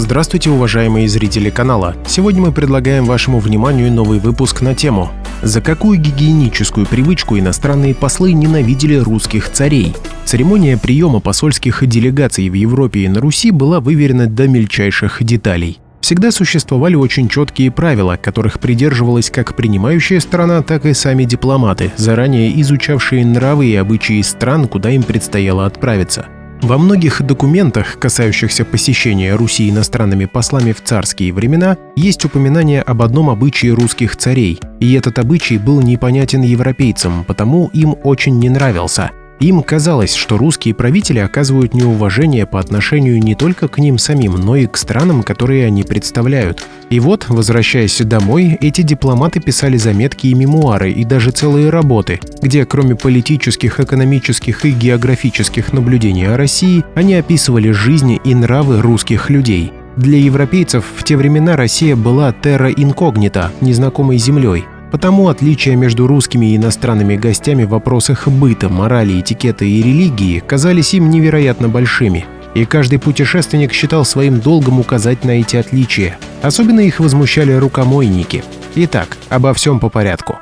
Здравствуйте, уважаемые зрители канала! Сегодня мы предлагаем вашему вниманию новый выпуск на тему: за какую гигиеническую привычку иностранные послы ненавидели русских царей? Церемония приема посольских делегаций в Европе и на Руси была выверена до мельчайших деталей. Всегда существовали очень четкие правила, которых придерживалась как принимающая сторона, так и сами дипломаты, заранее изучавшие нравы и обычаи стран, куда им предстояло отправиться. Во многих документах, касающихся посещения Руси иностранными послами в царские времена, есть упоминание об одном обычае русских царей, и этот обычай был непонятен европейцам, потому им очень не нравился. Им казалось, что русские правители оказывают неуважение по отношению не только к ним самим, но и к странам, которые они представляют. И вот, возвращаясь домой, эти дипломаты писали заметки и мемуары, и даже целые работы, где кроме политических, экономических и географических наблюдений о России, они описывали жизнь и нравы русских людей. Для европейцев в те времена Россия была terra incognita, незнакомой землей. Потому отличия между русскими и иностранными гостями в вопросах быта, морали, этикета и религии казались им невероятно большими. И каждый путешественник считал своим долгом указать на эти отличия. Особенно их возмущали рукомойники. Итак, обо всем по порядку.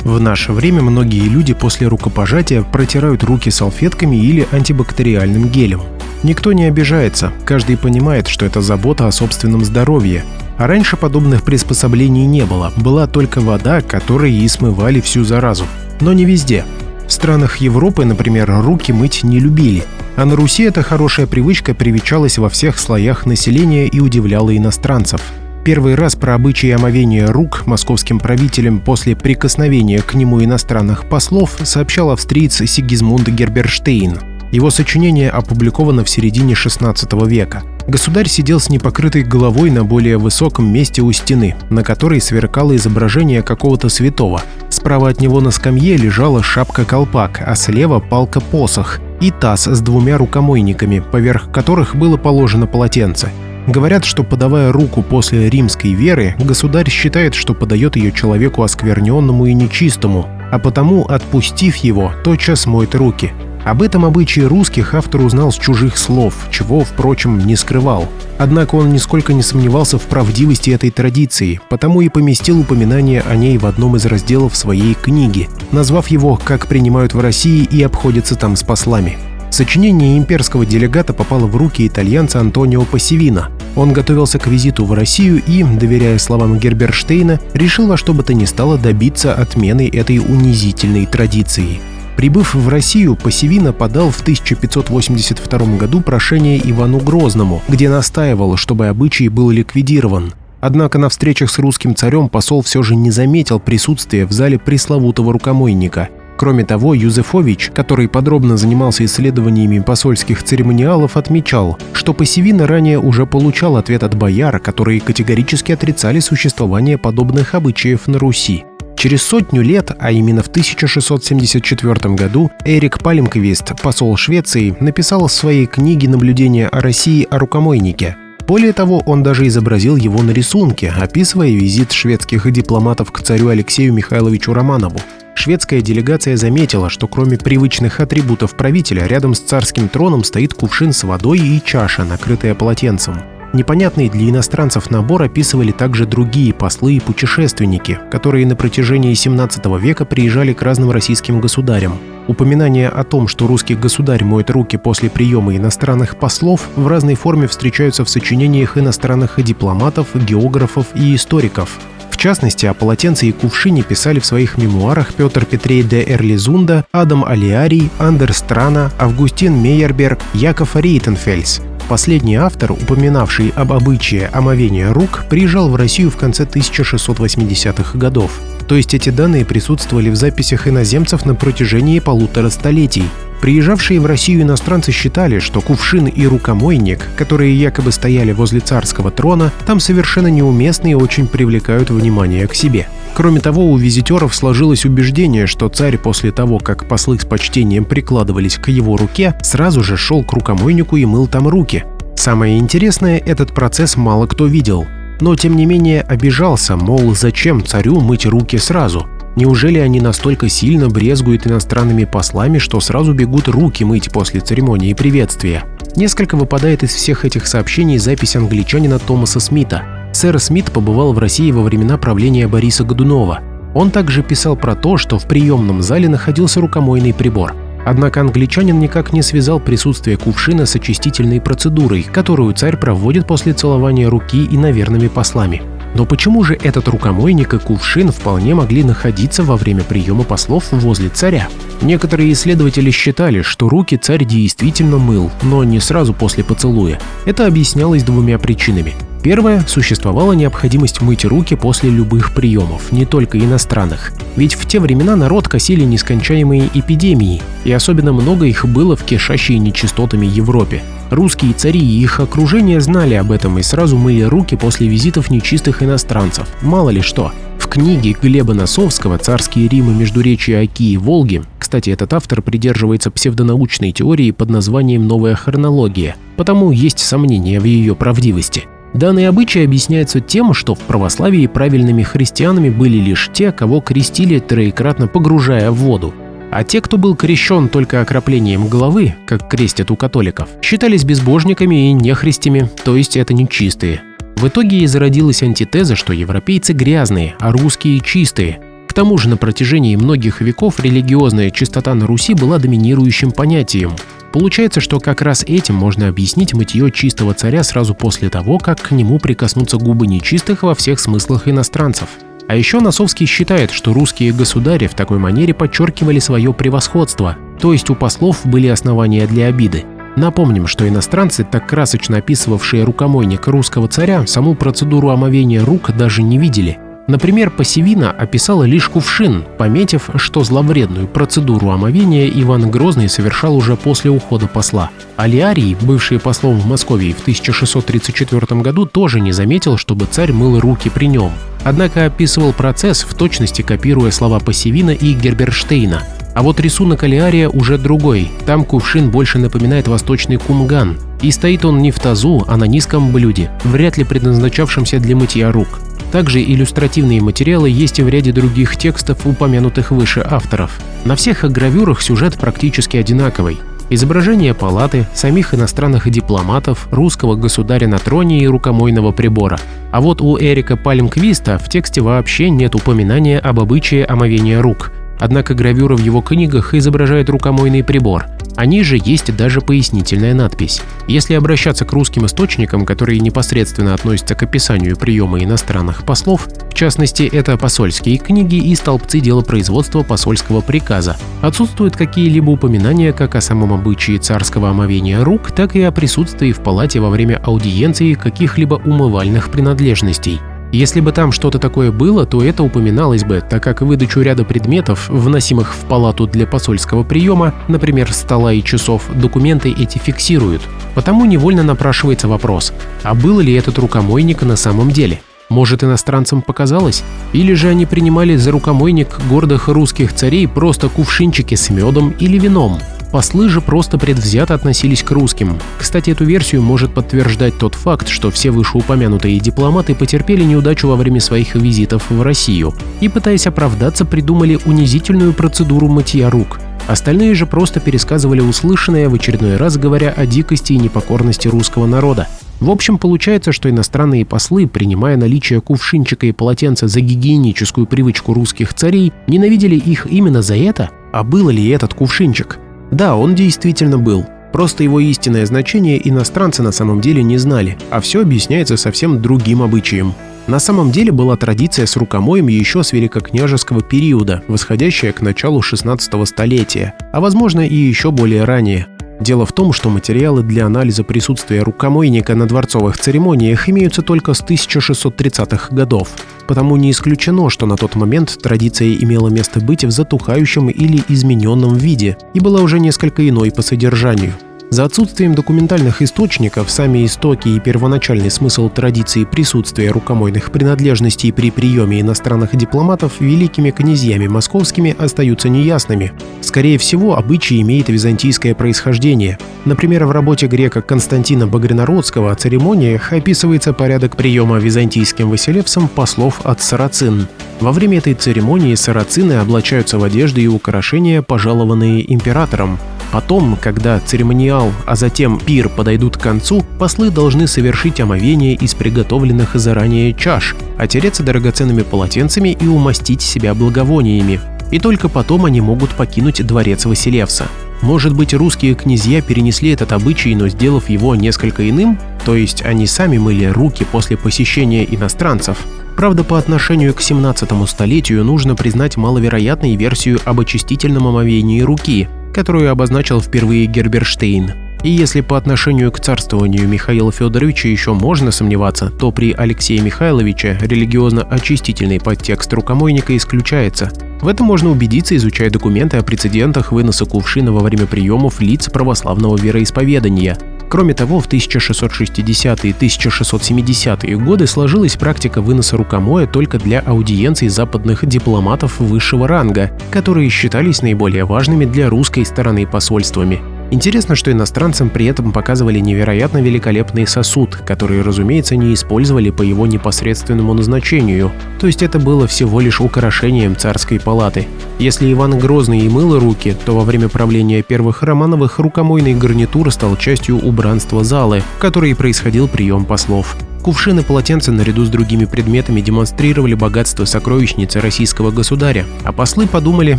В наше время многие люди после рукопожатия протирают руки салфетками или антибактериальным гелем. Никто не обижается, каждый понимает, что это забота о собственном здоровье. А раньше подобных приспособлений не было, была только вода, которой и смывали всю заразу. Но не везде. В странах Европы, например, руки мыть не любили. А на Руси эта хорошая привычка привечалась во всех слоях населения и удивляла иностранцев. Первый раз про обычаи омовения рук московским правителям после прикосновения к нему иностранных послов сообщал австриец Сигизмунд Герберштейн. Его сочинение опубликовано в середине XVI века. Государь сидел с непокрытой головой на более высоком месте у стены, на которой сверкало изображение какого-то святого. Справа от него на скамье лежала шапка-колпак, а слева палка-посох и таз с двумя рукомойниками, поверх которых было положено полотенце. Говорят, что, подавая руку после римской веры, государь считает, что подает ее человеку оскверненному и нечистому, а потому, отпустив его, тотчас моет руки. Об этом обычае русских автор узнал с чужих слов, чего, впрочем, не скрывал. Однако он нисколько не сомневался в правдивости этой традиции, потому и поместил упоминание о ней в одном из разделов своей книги, назвав его «Как принимают в России и обходятся там с послами». Сочинение имперского делегата попало в руки итальянца Антонио Пассивино. Он готовился к визиту в Россию и, доверяя словам Герберштейна, решил во что бы то ни стало добиться отмены этой унизительной традиции. Прибыв в Россию, Пассивино подал в 1582 году прошение Ивану Грозному, где настаивал, чтобы обычай был ликвидирован. Однако на встречах с русским царем посол все же не заметил присутствия в зале пресловутого рукомойника. Кроме того, Юзефович, который подробно занимался исследованиями посольских церемониалов, отмечал, что Пассивино ранее уже получал ответ от бояр, которые категорически отрицали существование подобных обычаев на Руси. Через 100 лет, а именно в 1674 году, Эрик Пальмквист, посол Швеции, написал в своей книге «Наблюдения о России о рукомойнике». Более того, он даже изобразил его на рисунке, описывая визит шведских дипломатов к царю Алексею Михайловичу Романову. Шведская делегация заметила, что кроме привычных атрибутов правителя, рядом с царским троном стоит кувшин с водой и чаша, накрытая полотенцем. Непонятный для иностранцев набор описывали также другие послы и путешественники, которые на протяжении XVII века приезжали к разным российским государям. Упоминания о том, что русский государь моет руки после приема иностранных послов, в разной форме встречаются в сочинениях иностранных дипломатов, географов и историков. В частности, о полотенце и кувшине писали в своих мемуарах Петр Петрей де Эрлизунда, Адам Алиарий, Андерс Трана, Августин Мейерберг, Яков Рейтенфельс. Последний автор, упоминавший об обычае омовения рук, приезжал в Россию в конце 1680-х годов. То есть эти данные присутствовали в записях иноземцев на протяжении 1,5 столетий. Приезжавшие в Россию иностранцы считали, что кувшин и рукомойник, которые якобы стояли возле царского трона, там совершенно неуместны и очень привлекают внимание к себе. Кроме того, у визитеров сложилось убеждение, что царь после того, как послы с почтением прикладывались к его руке, сразу же шел к рукомойнику и мыл там руки. Самое интересное, этот процесс мало кто видел. Но, тем не менее, обижался, мол, зачем царю мыть руки сразу? Неужели они настолько сильно брезгуют иностранными послами, что сразу бегут руки мыть после церемонии приветствия? Несколько выпадает из всех этих сообщений запись англичанина Томаса Смита. Сэр Смит побывал в России во времена правления Бориса Годунова. Он также писал про то, что в приемном зале находился рукомойный прибор. Однако англичанин никак не связал присутствие кувшина с очистительной процедурой, которую царь проводит после целования руки иноверными послами. Но почему же этот рукомойник и кувшин вполне могли находиться во время приема послов возле царя? Некоторые исследователи считали, что руки царь действительно мыл, но не сразу после поцелуя. Это объяснялось двумя причинами. Первое – существовала необходимость мыть руки после любых приемов, не только иностранных. Ведь в те времена народ косили нескончаемые эпидемии, и особенно много их было в кишащей нечистотами Европе. Русские цари и их окружение знали об этом и сразу мыли руки после визитов нечистых иностранцев. Мало ли что. В книге Глеба Носовского «Царские Римы междуречия Оки и Волги», кстати, этот автор придерживается псевдонаучной теории под названием «Новая хронология», потому есть сомнения в ее правдивости. Данный обычай объясняется тем, что в православии правильными христианами были лишь те, кого крестили, троекратно погружая в воду. А те, кто был крещен только окроплением головы, как крестят у католиков, считались безбожниками и нехристями, то есть это нечистые. В итоге и зародилась антитеза, что европейцы грязные, а русские чистые. К тому же на протяжении многих веков религиозная чистота на Руси была доминирующим понятием. Получается, что как раз этим можно объяснить мытье чистого царя сразу после того, как к нему прикоснутся губы нечистых во всех смыслах иностранцев. А еще Носовский считает, что русские государи в такой манере подчеркивали свое превосходство, то есть у послов были основания для обиды. Напомним, что иностранцы, так красочно описывавшие рукомойник русского царя, саму процедуру омовения рук даже не видели. Например, Пассивина описала лишь кувшин, пометив, что зловредную процедуру омовения Иван Грозный совершал уже после ухода посла. Алиарий, бывший послом в Москве в 1634 году, тоже не заметил, чтобы царь мыл руки при нем. Однако описывал процесс, в точности копируя слова Пассивина и Герберштейна. А вот рисунок Алиария уже другой. Там кувшин больше напоминает восточный кумган. И стоит он не в тазу, а на низком блюде, вряд ли предназначавшемся для мытья рук. Также иллюстративные материалы есть и в ряде других текстов, упомянутых выше авторов. На всех гравюрах сюжет практически одинаковый. Изображение палаты, самих иностранных дипломатов, русского государя на троне и рукомойного прибора. А вот у Эрика Пальмквиста в тексте вообще нет упоминания об обычае омовения рук. Однако гравюра в его книгах изображает рукомойный прибор. А ниже есть даже пояснительная надпись. Если обращаться к русским источникам, которые непосредственно относятся к описанию приема иностранных послов, в частности, это посольские книги и столбцы делопроизводства посольского приказа, отсутствуют какие-либо упоминания как о самом обычае царского омовения рук, так и о присутствии в палате во время аудиенции каких-либо умывальных принадлежностей. Если бы там что-то такое было, то это упоминалось бы, так как выдачу ряда предметов, вносимых в палату для посольского приема, например, стола и часов, документы эти фиксируют. Потому невольно напрашивается вопрос, а был ли этот рукомойник на самом деле? Может, иностранцам показалось? Или же они принимали за рукомойник гордых русских царей просто кувшинчики с медом или вином? Послы же просто предвзято относились к русским. Кстати, эту версию может подтверждать тот факт, что все вышеупомянутые дипломаты потерпели неудачу во время своих визитов в Россию и, пытаясь оправдаться, придумали унизительную процедуру мытья рук. Остальные же просто пересказывали услышанное, в очередной раз говоря о дикости и непокорности русского народа. В общем, получается, что иностранные послы, принимая наличие кувшинчика и полотенца за гигиеническую привычку русских царей, ненавидели их именно за это? А был ли этот кувшинчик? Да, он действительно был. Просто его истинное значение иностранцы на самом деле не знали, а все объясняется совсем другим обычаем. На самом деле была традиция с рукомоем еще с великокняжеского периода, восходящая к началу 16 столетия, а возможно и еще более ранее. Дело в том, что материалы для анализа присутствия рукомойника на дворцовых церемониях имеются только с 1630-х годов. Потому не исключено, что на тот момент традиция имела место быть в затухающем или измененном виде и была уже несколько иной по содержанию. За отсутствием документальных источников сами истоки и первоначальный смысл традиции присутствия рукомойных принадлежностей при приеме иностранных дипломатов великими князьями московскими остаются неясными. Скорее всего, обычай имеет византийское происхождение. Например, в работе грека Константина Багрянородского о церемониях описывается порядок приема византийским Василевсом послов от сарацин. Во время этой церемонии сарацины облачаются в одежды и украшения, пожалованные императором. Потом, когда церемониал, а затем пир подойдут к концу, послы должны совершить омовение из приготовленных заранее чаш, отереться драгоценными полотенцами и умастить себя благовониями. И только потом они могут покинуть дворец Василевса. Может быть, русские князья перенесли этот обычай, но сделав его несколько иным? То есть они сами мыли руки после посещения иностранцев? Правда, по отношению к 17 столетию нужно признать маловероятной версию об очистительном омовении руки, которую обозначил впервые Герберштейн. И если по отношению к царствованию Михаила Федоровича еще можно сомневаться, то при Алексее Михайловиче религиозно-очистительный подтекст рукомойника исключается. В этом можно убедиться, изучая документы о прецедентах выноса кувшина во время приемов лиц православного вероисповедания. Кроме того, в 1660-е и 1670-е годы сложилась практика выноса рукомоя только для аудиенций западных дипломатов высшего ранга, которые считались наиболее важными для русской стороны посольствами. Интересно, что иностранцам при этом показывали невероятно великолепный сосуд, который, разумеется, не использовали по его непосредственному назначению, то есть это было всего лишь украшением царской палаты. Если Иван Грозный и мыл руки, то во время правления первых Романовых рукомойный гарнитур стал частью убранства залы, в которой происходил прием послов. Кувшины и полотенца наряду с другими предметами демонстрировали богатство сокровищницы российского государя, а послы подумали,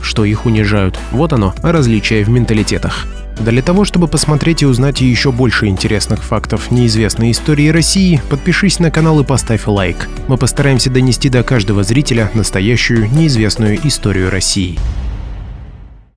что их унижают. Вот оно, различие в менталитетах. Для того, чтобы посмотреть и узнать еще больше интересных фактов неизвестной истории России, подпишись на канал и поставь лайк. Мы постараемся донести до каждого зрителя настоящую неизвестную историю России.